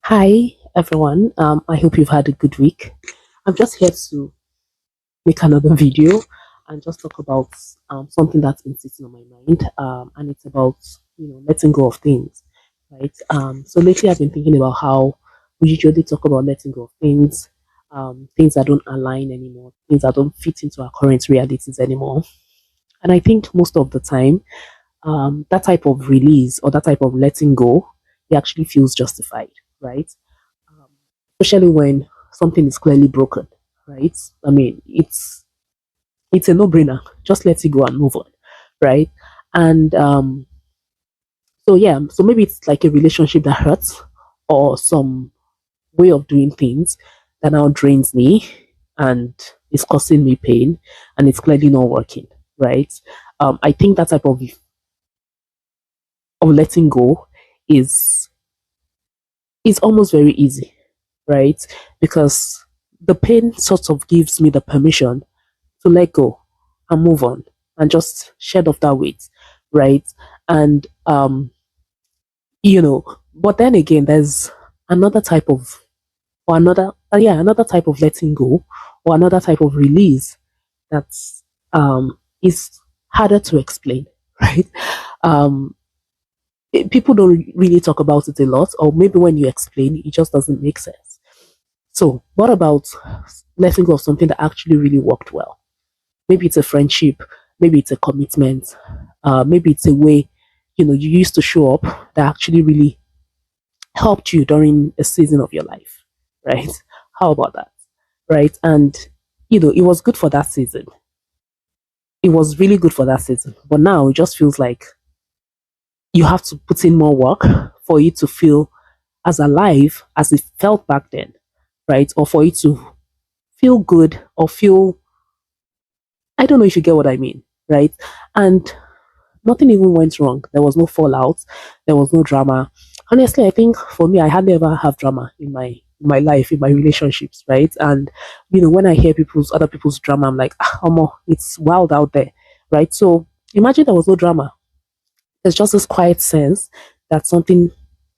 Hi, everyone. I hope you've had a good week. I'm just here to make another video and just talk about something that's been sitting on my mind, and it's about letting go of things, right? So lately, I've been thinking about how we usually talk about letting go of things, things that don't align anymore, things that don't fit into our current realities anymore. And I think most of the time, that type of release or that type of letting go, it actually feels justified, right? um, Especially when something is clearly broken, right? I mean, it's a no-brainer. Just let it go and move on, right? And so yeah, so maybe it's like a relationship that hurts, or some way of doing things that now drains me and is causing me pain, and it's clearly not working, right? I think that type of letting go is is almost very easy, right? Because the pain sort of gives me the permission to let go and move on and just shed off that weight, right? And but then again, there's another type of or another yeah, another type of letting go or another type of release that's is harder to explain, right? Um People don't really talk about it a lot, or maybe when you explain it just doesn't make sense. So what about letting go of something that actually really worked well? Maybe it's a friendship, maybe it's a commitment, maybe it's a way you used to show up that actually really helped you during a season of your life, right? How about that, right? And it was good for that season. It was really good for that season, but now it just feels like you have to put in more work for it to feel as alive as it felt back then, right? Or for it to feel good or feel, I don't know if you get what I mean, right? And nothing even went wrong. There was no fallout. There was no drama. Honestly, I think for me, I hardly ever have drama in my life, in my relationships, right? And when I hear other people's drama, I'm like, Omo, it's wild out there, right? So imagine there was no drama. There's just this quiet sense that something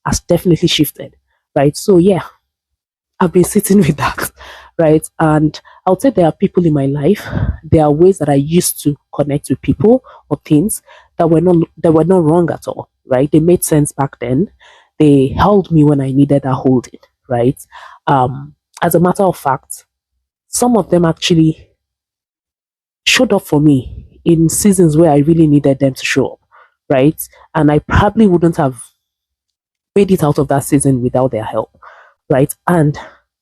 has definitely shifted, right? So yeah, I've been sitting with that, right? And I would say there are people in my life. There are ways that I used to connect with people or things that were not wrong at all, right? They made sense back then. They held me when I needed that holding, right? As a matter of fact, some of them actually showed up for me in seasons where I really needed them to show up, right? And I probably wouldn't have made it out of that season without their help, right? And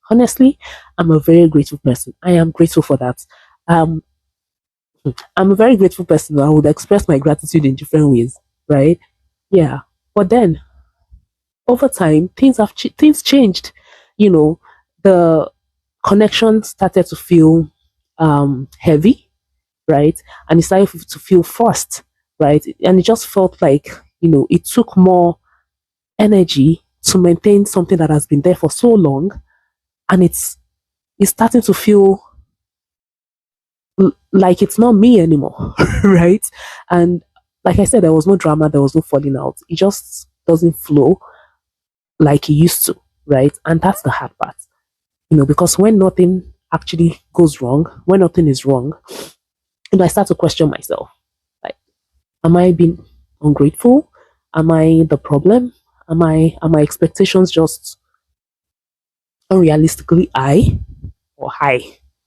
honestly, I'm a very grateful person. I am grateful for that. Um, I'm a very grateful person. I would express my gratitude in different ways, right? Yeah. But then over time, things changed. You know, the connection started to feel heavy, right? And it started to feel forced, right? And it just felt like it took more energy to maintain something that has been there for so long, and it's starting to feel like it's not me anymore, right? And like I said, there was no drama, there was no falling out. It just doesn't flow like it used to, right? And that's the hard part, because when nothing actually goes wrong, when nothing is wrong, I start to question myself. Like, am I being ungrateful? Am I the problem? Am my expectations just unrealistically high or high?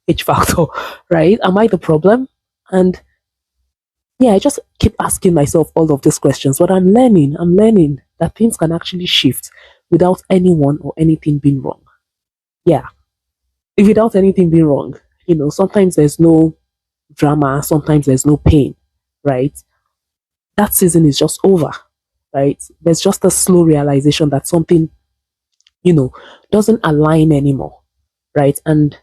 H factor, right? Am I the problem? And yeah, I just keep asking myself all of these questions, but I'm learning that things can actually shift without anyone or anything being wrong. Yeah, without anything being wrong. Sometimes there's no drama, sometimes there's no pain, right? That season is just over, right? There's just a slow realization that something, you know, doesn't align anymore, right? And,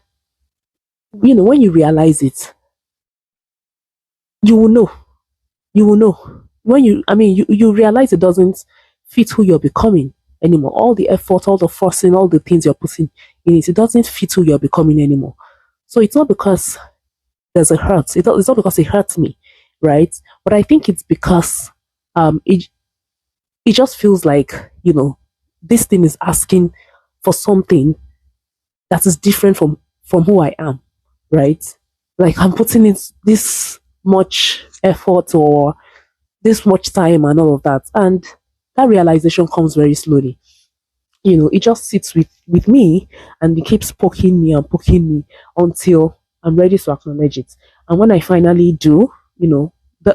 when you realize it, you will know you will know when you realize it doesn't fit who you're becoming anymore. All the effort, all the forcing, all the things you're putting in it doesn't fit who you're becoming anymore. So it's not because there's a hurt. It's not because it hurts me, right? But I think it's because it just feels like this thing is asking. for something that is different from who I am, right? Like I'm putting in this much effort or this much time and all of that, and that realization comes very slowly. It just sits with me, and it keeps poking me and poking me until I'm ready to acknowledge it. And when I finally do,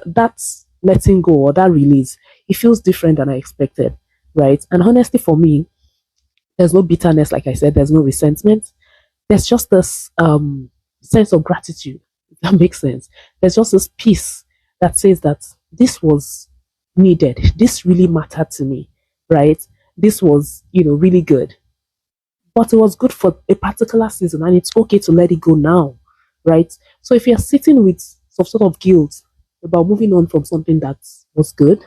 that's letting go or that release, it feels different than I expected, right? And honestly, for me, there's no bitterness, like I said, there's no resentment. There's just this sense of gratitude, if that makes sense. There's just this peace that says that this was needed. This really mattered to me, right? This was, really good. But it was good for a particular season, and it's okay to let it go now, right? So if you're sitting with some sort of guilt about moving on from something that was good,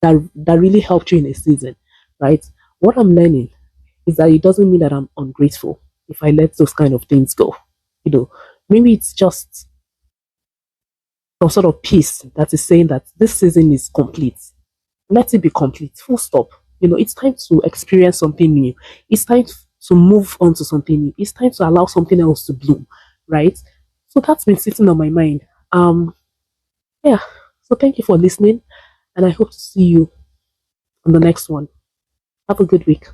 that really helped you in a season, right? What I'm learning is that it doesn't mean that I'm ungrateful if I let those kind of things go. You know, maybe it's just some sort of peace that is saying that this season is complete. Let it be complete. Full stop. It's time to experience something new. It's time to move on to something new. It's time to allow something else to bloom, right? So that's been sitting on my mind. Yeah. So thank you for listening, and I hope to see you on the next one. Have a good week.